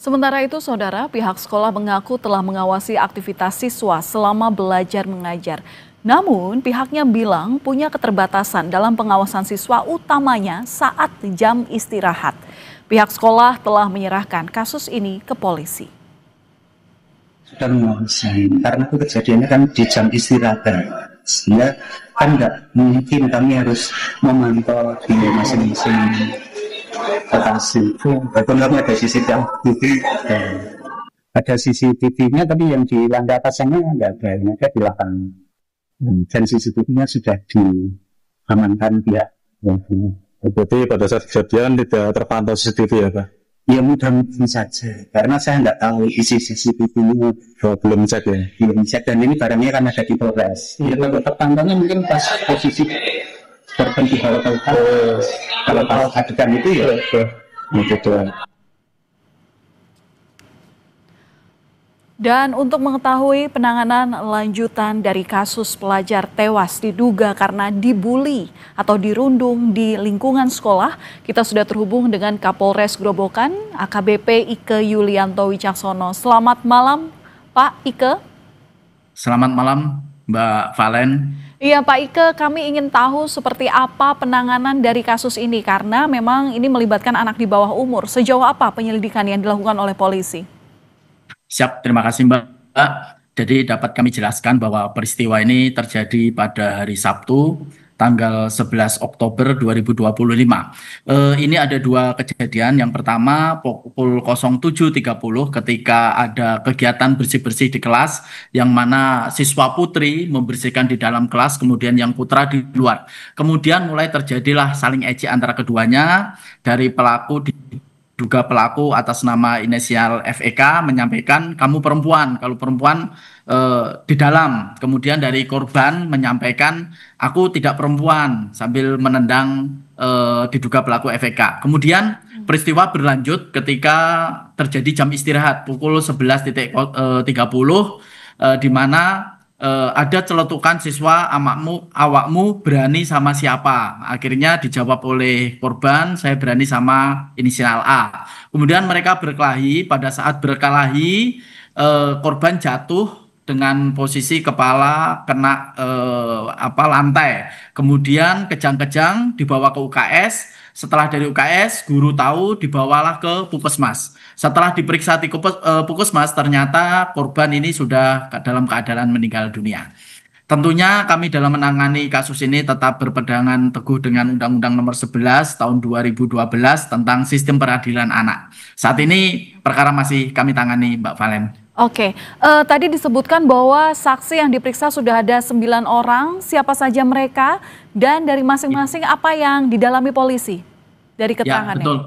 Sementara itu, saudara, pihak sekolah mengaku telah mengawasi aktivitas siswa selama belajar mengajar. Namun, pihaknya bilang punya keterbatasan dalam pengawasan siswa utamanya saat jam istirahat. Pihak sekolah telah menyerahkan kasus ini ke polisi. Sudah mengawasi, karena itu kejadiannya kan di jam istirahat. Sehingga kan nggak mungkin kami harus memantau di masing-masing lokasi. Walaupun kami ada CCTV, ada CCTV-nya, tapi yang di lantai atasnya nggak ada, yang ada di lapangan. Dan CCTV-nya sudah diamankan pihak. Berarti pada saat kejadian tidak terpantau CCTV ya Pak? Ya mudah-mudahan saja, karena saya nggak tahu isi CCTV-nya. Belum cek ya? Belum cek, dan ini barangnya kan ada di Polres. Ya kalau terpantaunya mungkin pas posisi korban di bawah kalau pas adegan itu ya begitu. Dan untuk mengetahui penanganan lanjutan dari kasus pelajar tewas diduga karena dibully atau dirundung di lingkungan sekolah, kita sudah terhubung dengan Kapolres Grobogan, AKBP Ike Yulianto Wicaksono. Selamat malam, Pak Ike. Selamat malam, Mbak Valen. Iya Pak Ike, kami ingin tahu seperti apa penanganan dari kasus ini karena memang ini melibatkan anak di bawah umur. Sejauh apa penyelidikan yang dilakukan oleh polisi? Siap, terima kasih Mbak. Jadi dapat kami jelaskan bahwa peristiwa ini terjadi pada hari Sabtu, tanggal 11 Oktober 2025. Ini ada dua kejadian. Yang pertama pukul 07.30 ketika ada kegiatan bersih-bersih di kelas, yang mana siswa putri membersihkan di dalam kelas, kemudian yang putra di luar. Kemudian mulai terjadilah saling ejek antara keduanya. Dari pelaku diduga pelaku atas nama inisial FEK menyampaikan kamu perempuan, kalau perempuan di dalam. Kemudian dari korban menyampaikan aku tidak perempuan sambil menendang diduga pelaku FEK. Kemudian peristiwa berlanjut ketika terjadi jam istirahat pukul 11.30 di mana ada celetukan siswa, awakmu berani sama siapa? Akhirnya dijawab oleh korban, saya berani sama inisial A. Kemudian mereka berkelahi. Pada saat berkelahi, korban jatuh dengan posisi kepala kena lantai. Kemudian kejang-kejang dibawa ke UKS. Setelah dari UKS, guru tahu, dibawalah ke Puskesmas. Setelah diperiksa di Puskesmas, ternyata korban ini sudah dalam keadaan meninggal dunia. Tentunya kami dalam menangani kasus ini tetap berpegangan teguh dengan Undang-Undang Nomor 11 Tahun 2012 tentang Sistem Peradilan Anak. Saat ini perkara masih kami tangani, Mbak Valen. Oke, tadi disebutkan bahwa saksi yang diperiksa sudah ada 9 orang, siapa saja mereka, dan dari masing-masing apa yang didalami polisi dari keterangannya? Ya, betul.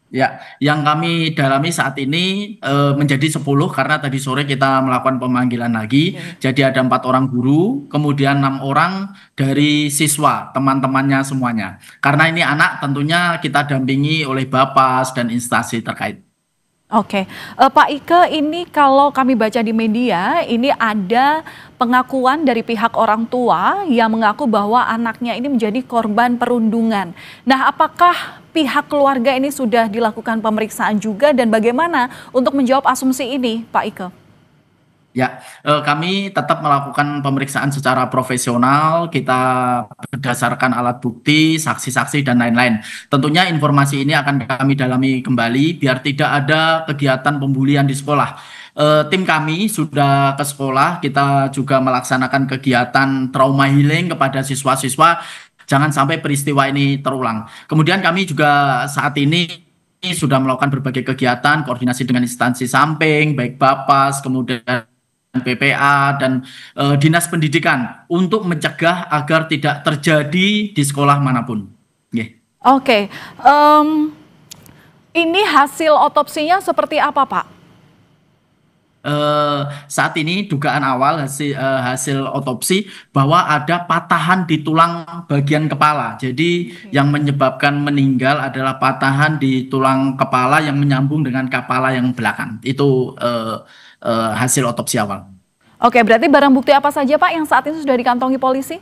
Ya, yang kami dalami saat ini menjadi 10 karena tadi sore kita melakukan pemanggilan lagi. Jadi ada 4 orang guru, kemudian 6 orang dari siswa, teman-temannya semuanya. Karena ini anak tentunya kita dampingi oleh Bapas dan instansi terkait. Oke, Pak Ike, ini kalau kami baca di media, ini ada pengakuan dari pihak orang tua yang mengaku bahwa anaknya ini menjadi korban perundungan. Nah, apakah pihak keluarga ini sudah dilakukan pemeriksaan juga dan bagaimana untuk menjawab asumsi ini, Pak Ike? Ya, kami tetap melakukan pemeriksaan secara profesional, kita berdasarkan alat bukti, saksi-saksi, dan lain-lain. Tentunya informasi ini akan kami dalami kembali, biar tidak ada kegiatan pembulian di sekolah. Tim kami sudah ke sekolah, kita juga melaksanakan kegiatan trauma healing kepada siswa-siswa, jangan sampai peristiwa ini terulang. Kemudian kami juga saat ini sudah melakukan berbagai kegiatan, koordinasi dengan instansi samping, baik Bapas, kemudian PPA dan Dinas Pendidikan untuk mencegah agar tidak terjadi di sekolah manapun. Oke, ini hasil otopsinya seperti apa, Pak? Saat ini dugaan awal hasil otopsi bahwa ada patahan di tulang bagian kepala. Jadi yang menyebabkan meninggal adalah patahan di tulang kepala yang menyambung dengan kepala yang belakang. Itu hasil otopsi awal. Oke, berarti barang bukti apa saja Pak yang saat ini sudah dikantongi polisi?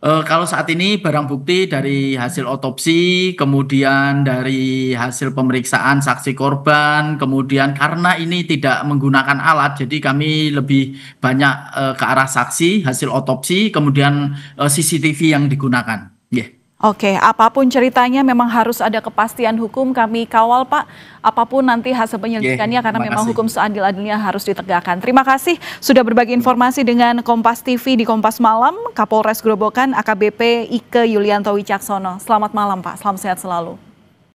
Kalau saat ini barang bukti dari hasil otopsi, kemudian dari hasil pemeriksaan saksi korban, kemudian karena ini tidak menggunakan alat, jadi kami lebih banyak ke arah saksi, hasil otopsi, kemudian CCTV yang digunakan. Yeah. Oke, apapun ceritanya memang harus ada kepastian hukum, kami kawal Pak, apapun nanti hasil penyelidikannya karena memang hukum seadil-adilnya harus ditegakkan. Terima kasih sudah berbagi informasi dengan Kompas TV di Kompas Malam, Kapolres Grobogan AKBP Ike Yulianto Wicaksono. Selamat malam Pak, salam sehat selalu.